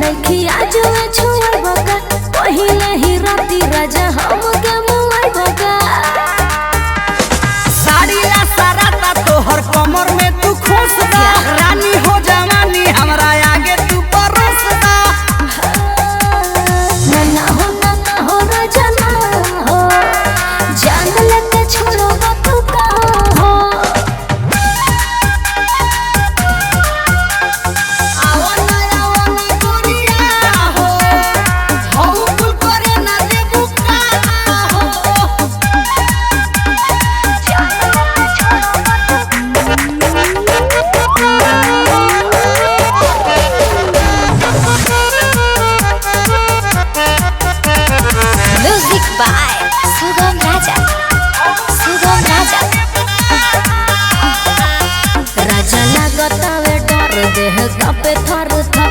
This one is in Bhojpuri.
नखी आज छुए बगा पहिले ही राती राजा हम के मुआई बगा साड़ी ला सारा ता तोहर कमर में तू खुश दा रानी हो जवानी हमरा आगे तू परोस दा ना हो राजा ना हो जान लेके छोड़ो तू का हो Bye. Sugam Raja. Sugam Raja. राजा लागतावे डर देह कापे थर थर